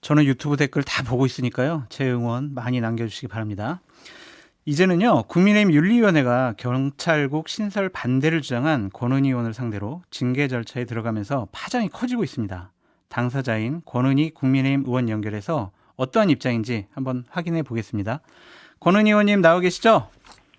저는 유튜브 댓글 다 보고 있으니까요. 제 응원 많이 남겨주시기 바랍니다. 이제는요, 국민의힘 윤리위원회가 경찰국 신설 반대를 주장한 권은희 의원을 상대로 징계 절차에 들어가면서 파장이 커지고 있습니다. 당사자인 권은희 국민의힘 의원 연결해서 어떠한 입장인지 한번 확인해 보겠습니다. 권은희 의원님 나와 계시죠?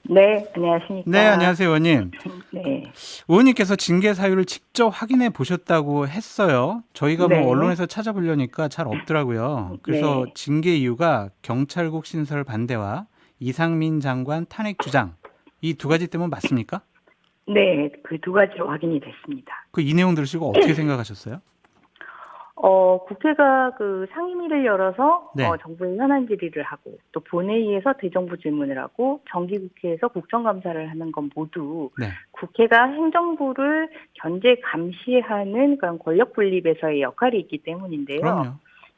네, 네, 안녕하십니까. 안녕하세요, 의원님. 네, 의원님께서 징계 사유를 직접 확인해 보셨다고 했어요. 저희가 뭐 네, 언론에서 찾아보려니까 잘 없더라고요. 그래서 네, 징계 이유가 경찰국 신설 반대와 이상민 장관 탄핵 주장, 이 두 가지 때문 맞습니까? 네, 그 두 가지로 확인이 됐습니다. 그 이 내용 들으시고 어떻게 생각하셨어요? 국회가 그 상임위를 열어서 네, 정부에 현안 질의를 하고 또 본회의에서 대정부 질문을 하고 정기국회에서 국정감사를 하는 건 모두 네, 국회가 행정부를 견제 감시하는 그런 권력 분립에서의 역할이 있기 때문인데요. 그럼요.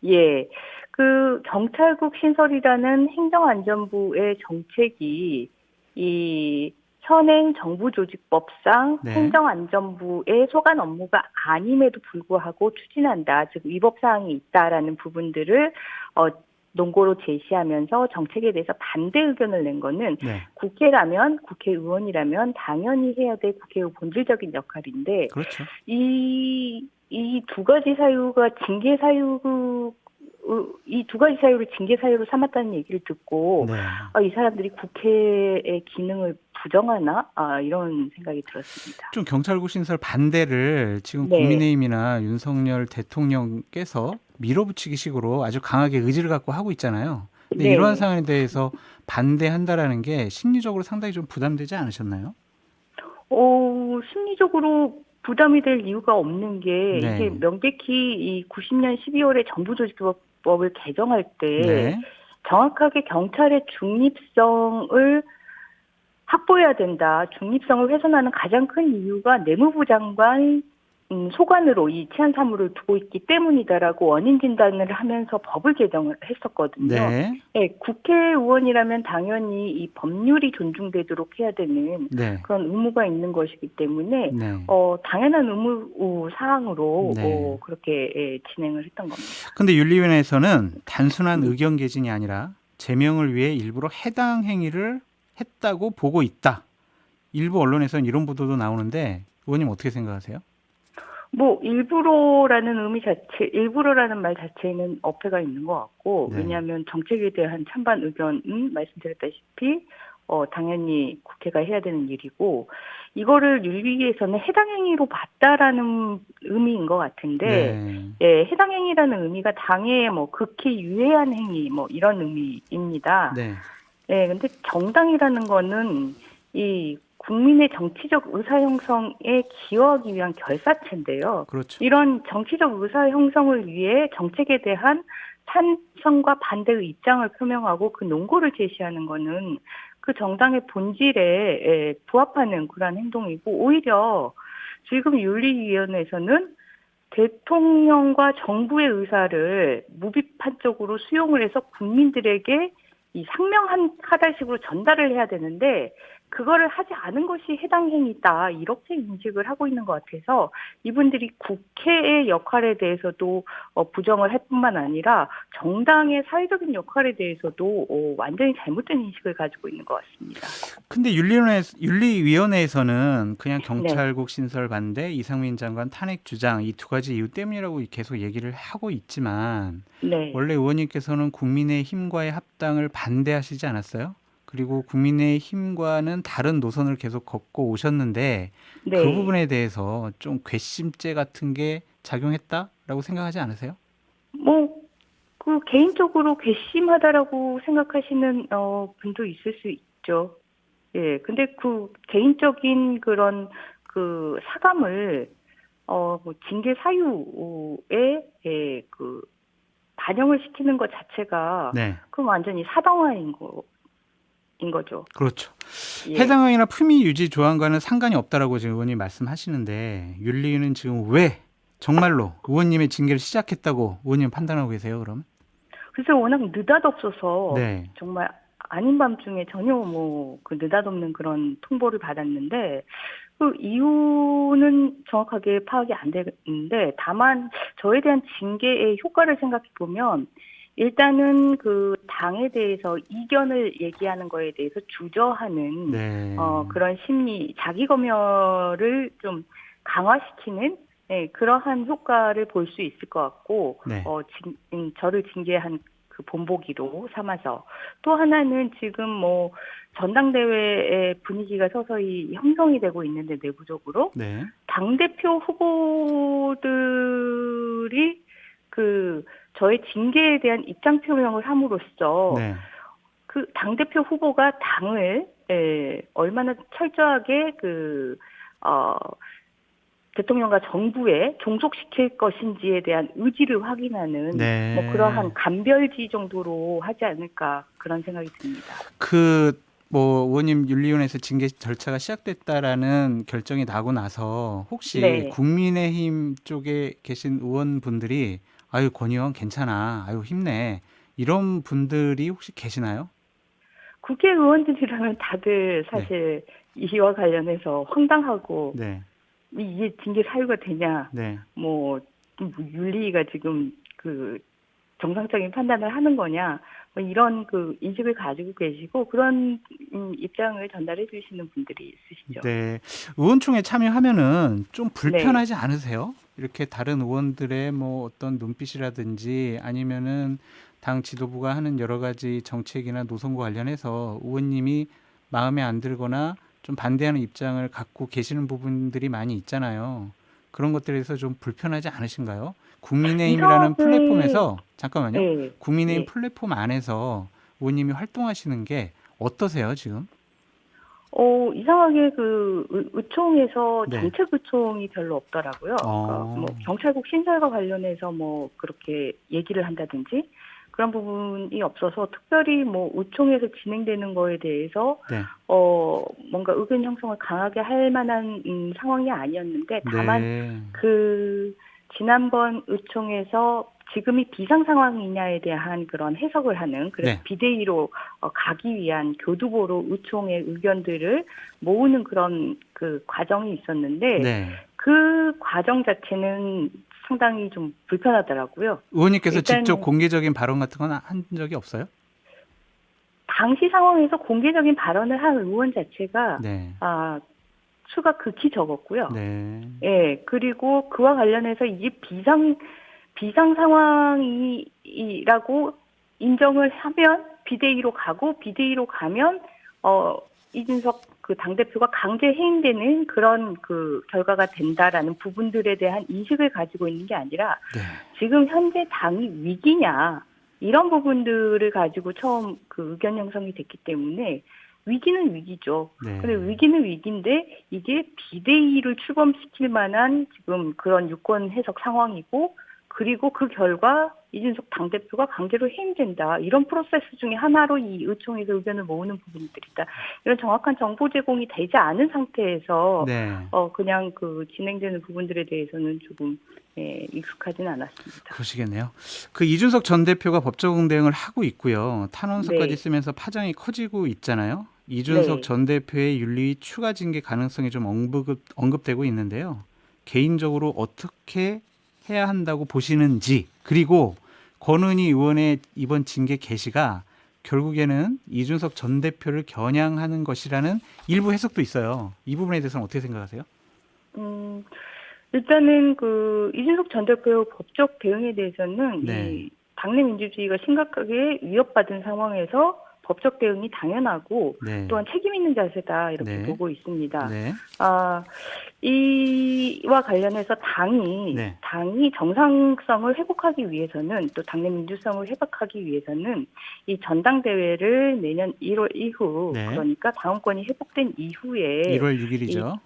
예, 그 경찰국 신설이라는 행정안전부의 정책이 이 현행 정부조직법상 네, 행정안전부의 소관 업무가 아님에도 불구하고 추진한다, 즉 위법 사항이 있다라는 부분들을 어, 논거로 제시하면서 정책에 대해서 반대 의견을 낸 거는 네, 국회라면 국회의원이라면 당연히 해야 될 국회의 본질적인 역할인데 그렇죠. 이 두 가지 사유가 징계 사유, 이 두 가지 사유를 징계 사유로 삼았다는 얘기를 듣고, 네. 이 사람들이 국회의 기능을 부정하나? 이런 생각이 들었습니다. 좀 경찰국 신설 반대를 지금 네, 국민의힘이나 윤석열 대통령께서 밀어붙이기식으로 아주 강하게 의지를 갖고 하고 있잖아요. 근데 이러한 네. 상황에 대해서 반대한다라는 게 심리적으로 상당히 좀 부담되지 않으셨나요? 심리적으로 부담이 될 이유가 없는 게, 이게 네, 명백히 이 90년 12월에 정부조직법을 개정할 때 네, 정확하게 경찰의 중립성을 확보해야 된다. 중립성을 훼손하는 가장 큰 이유가 내무부 장관 소관으로 이 치안 사무를 두고 있기 때문이다라고 원인 진단을 하면서 법을 개정을 했었거든요. 네, 네, 국회의원이라면 당연히 이 법률이 존중되도록 해야 되는 네, 그런 의무가 있는 것이기 때문에 네, 당연한 의무 사항으로 네. 그렇게 진행을 했던 겁니다. 근데 윤리위원회에서는 단순한 음. 의견 개진이 아니라 제명을 위해 일부러 해당 행위를 했다고 보고 있다. 일부 언론에서는 이런 보도도 나오는데 의원님 어떻게 생각하세요? 뭐 일부러라는 말 자체에는 어폐가 있는 것 같고, 네, 왜냐하면 정책에 대한 찬반 의견은 말씀드렸다시피 당연히 국회가 해야 되는 일이고, 이거를 윤리위에서는 해당 행위로 봤다라는 의미인 것 같은데, 네, 예, 해당 행위라는 의미가 당해에 뭐 극히 유해한 행위 뭐 이런 의미입니다. 네. 네, 근데 정당이라는 거는 이 국민의 정치적 의사 형성에 기여하기 위한 결사체인데요. 그렇죠. 이런 정치적 의사 형성을 위해 정책에 대한 찬성과 반대의 입장을 표명하고 그 논거를 제시하는 거는 그 정당의 본질에 부합하는 그러한 행동이고, 오히려 지금 윤리위원회에서는 대통령과 정부의 의사를 무비판적으로 수용을 해서 국민들에게 이 상명하달식으로 전달을 해야 되는데, 그거를 하지 않은 것이 해당 행위다, 이렇게 인식을 하고 있는 것 같아서 이분들이 국회의 역할에 대해서도 부정을 할 뿐만 아니라 정당의 사회적인 역할에 대해서도 완전히 잘못된 인식을 가지고 있는 것 같습니다. 근데 윤리위원회에서는 그냥 네, 경찰국 신설 반대, 이상민 장관 탄핵 주장 이 두 가지 이유 때문이라고 계속 얘기를 하고 있지만 네, 원래 의원님께서는 국민의힘과의 합당을 반대하시지 않았어요? 그리고 국민의힘과는 다른 노선을 계속 걷고 오셨는데 그 네. 부분에 대해서 좀 괘씸죄 같은 게 작용했다라고 생각하지 않으세요? 뭐 개인적으로 괘씸하다라고 생각하시는 분도 있을 수 있죠. 예. 근데 그 개인적인 그런 그 사감을 뭐 징계 사유에 반영을 시키는 것 자체가 네, 그건 완전히 사당화인 거죠. 그렇죠. 예. 해당 항이나 품위 유지 조항과는 상관이 없다라고 지금 의원님 말씀하시는데 윤리위는 지금 왜 정말로 의원님의 징계를 시작했다고 의원님 판단하고 계세요? 그러면? 그래서 워낙 느닷없어서 네, 정말 아닌 밤중에 전혀 그 느닷없는 그런 통보를 받았는데, 그 이유는 정확하게 파악이 안 되는데, 다만 저에 대한 징계의 효과를 생각해 보면, 일단은 그 당에 대해서 이견을 얘기하는 거에 대해서 주저하는 네. 그런 심리, 자기 검열을 좀 강화시키는, 그러한 효과를 볼 수 있을 것 같고, 네. 저를 징계한 그 본보기로 삼아서. 또 하나는 지금 뭐 전당대회의 분위기가 서서히 형성이 되고 있는데, 내부적으로 네. 당대표 후보들이 그 저의 징계에 대한 입장 표명을 함으로써 네. 그 당대표 후보가 당을 얼마나 철저하게 어, 대통령과 정부에 종속시킬 것인지에 대한 의지를 확인하는 뭐 네. 그러한 감별지 정도로 하지 않을까, 그런 생각이 듭니다. 뭐 의원님 윤리위원회에서 징계 절차가 시작됐다라는 결정이 나고 나서 혹시 네. 국민의힘 쪽에 계신 의원분들이 아유 권 의원 괜찮아, 아유 힘내 이런 분들이 혹시 계시나요? 국회의원들이라면 다들 네. 사실 이와 관련해서 황당하고, 네. 이게 징계 사유가 되냐, 네. 뭐 윤리가 지금 그 정상적인 판단을 하는 거냐, 뭐 이런 그 인식을 가지고 계시고, 그런 입장을 전달해 주시는 분들이 있으시죠. 네. 의원총회 참여하면은 좀 네. 불편하지 않으세요? 이렇게 다른 의원들의 뭐 어떤 눈빛이라든지 아니면은 당 지도부가 하는 여러 가지 정책이나 노선과 관련해서 의원님이 마음에 안 들거나 좀 반대하는 입장을 갖고 계시는 부분들이 많이 있잖아요. 그런 것들에 대해서 좀 불편하지 않으신가요? 국민의힘이라는 이상하게, 플랫폼에서 잠깐만요. 예, 국민의힘 예. 플랫폼 안에서 의원님이 활동하시는 게 어떠세요, 지금? 이상하게 의총에서 네. 정책 의총이 별로 없더라고요. 그러니까 어. 뭐 경찰국 신설과 관련해서 뭐 그렇게 얘기를 한다든지 그런 부분이 없어서, 특별히 뭐 의총에서 진행되는 거에 대해서 네. 뭔가 의견 형성을 강하게 할 만한 상황이 아니었는데, 다만 네. 그 지난번 의총에서 지금이 비상 상황이냐에 대한 그런 해석을 하는, 그래서 네. 비대위로 가기 위한 교두보로 의총의 의견들을 모으는 그런 그 과정이 있었는데, 네. 그 과정 자체는 상당히 좀 불편하더라고요. 의원님께서 직접 일단 공개적인 발언 같은 건 한 적이 없어요? 당시 상황에서 공개적인 발언을 한 의원 자체가 네. 수가 극히 적었고요. 네. 예, 그리고 그와 관련해서 이게 비상 상황이라고 인정을 하면 비대위로 가고, 비대위로 가면 이준석 그 당대표가 강제 해임되는 그런 그 결과가 된다라는 부분들에 대한 인식을 가지고 있는 게 아니라, 네. 지금 현재 당이 위기냐, 이런 부분들을 가지고 처음 그 의견 형성이 됐기 때문에, 위기는 위기죠. 근데 네. 위기는 위기인데 이게 비대위를 출범시킬 만한 지금 그런 유권 해석 상황이고, 그리고 그 결과 이준석 당대표가 강제로 해임된다, 이런 프로세스 중에 하나로 이 의총에서 의견을 모으는 부분들이다. 이런 정확한 정보 제공이 되지 않은 상태에서 네. 그냥 그 진행되는 부분들에 대해서는 조금 익숙하지는 않았습니다. 그러시겠네요. 그 이준석 전 대표가 법적 대응을 하고 있고요. 탄원서까지 네, 쓰면서 파장이 커지고 있잖아요. 이준석 네. 전 대표의 윤리 추가 징계 가능성이 좀 언급되고 있는데요. 개인적으로 어떻게 해야 한다고 보시는지, 그리고 권은희 의원의 이번 징계 개시가 결국에는 이준석 전 대표를 겨냥하는 것이라는 일부 해석도 있어요. 이 부분에 대해서는 어떻게 생각하세요? 음, 일단은 그 이준석 전 대표의 법적 대응에 대해서는 네, 이 당내 민주주의가 심각하게 위협받은 상황에서 법적 대응이 당연하고, 네, 또한 책임 있는 자세다, 이렇게 네, 보고 있습니다. 네, 아, 이와 관련해서 네, 당이 정상성을 회복하기 위해서는, 또 당내 민주성을 회복하기 위해서는 이 전당대회를 내년 1월 이후, 네. 그러니까 당원권이 회복된 이후에 1월 이 6일이죠.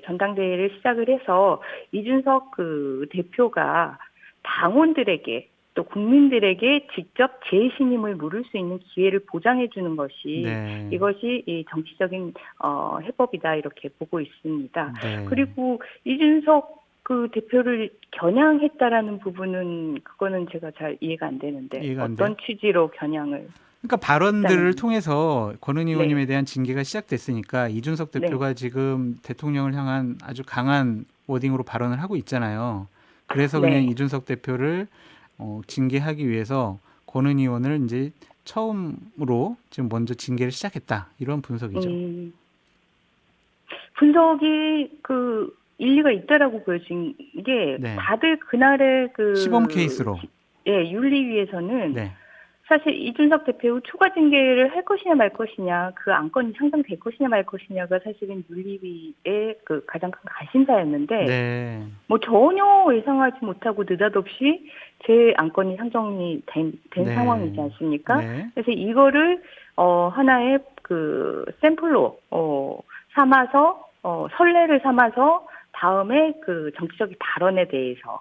전당대회를 시작을 해서 이준석 그 대표가 당원들에게, 또 국민들에게 직접 재신임을 물을 수 있는 기회를 보장해 주는 것이, 네, 이것이 이 정치적인 해법이다, 이렇게 보고 있습니다. 네, 그리고 이준석 그 대표를 겨냥했다라는 부분은 그거는 제가 잘 이해가 안 되는데 이해가 안 어떤 취지로 겨냥을 그러니까 발언들을 일단은 통해서 권은희 네. 의원님에 대한 징계가 시작됐으니까 이준석 네. 대표가 지금 대통령을 향한 아주 강한 워딩으로 발언을 하고 있잖아요. 그래서 그냥 네. 이준석 대표를 징계하기 위해서 권은희 의원을 이제 처음으로 지금 먼저 징계를 시작했다. 이런 분석이죠. 분석이 그 일리가 있다라고 보여진 게 네. 다들 그날의 시범 케이스로. 윤리위에서는 네. 사실 이준석 대표 추가 징계를 할 것이냐 말 것이냐, 그 안건이 상정될 것이냐 말 것이냐가 사실은 윤리위의 그 가장 큰 관심사였는데 네. 뭐 전혀 예상하지 못하고 느닷없이 제 안건이 상정이 된 네. 상황이지 않습니까? 네. 그래서 이거를 하나의 그 샘플로 삼아서 선례를 삼아서 다음에 그 정치적인 발언에 대해서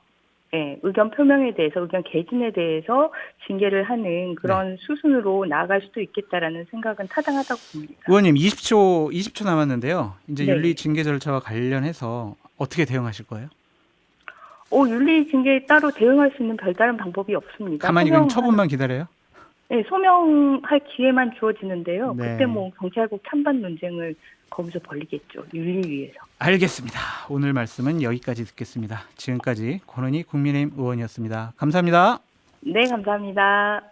의견 표명에 대해서, 의견 개진에 대해서 징계를 하는 그런 수순으로 나아갈 수도 있겠다라는 생각은 타당하다고 봅니다. 의원님 20초 남았는데요. 이제 네. 윤리 징계 절차와 관련해서 어떻게 대응하실 거예요? 윤리 징계에 따로 대응할 수 있는 별다른 방법이 없습니다. 가만히 그냥 처분만 기다려요? 네, 소명할 기회만 주어지는데요. 네. 그때 뭐 경찰국 찬반 논쟁을 거기서 벌리겠죠. 윤리위에서. 알겠습니다. 오늘 말씀은 여기까지 듣겠습니다. 지금까지 권은희 국민의힘 의원이었습니다. 감사합니다. 네, 감사합니다.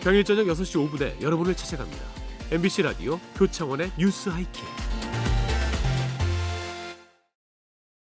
평일 저녁 6시 5분에 여러분을 찾아갑니다. MBC 라디오 표창원의 뉴스 하이킥.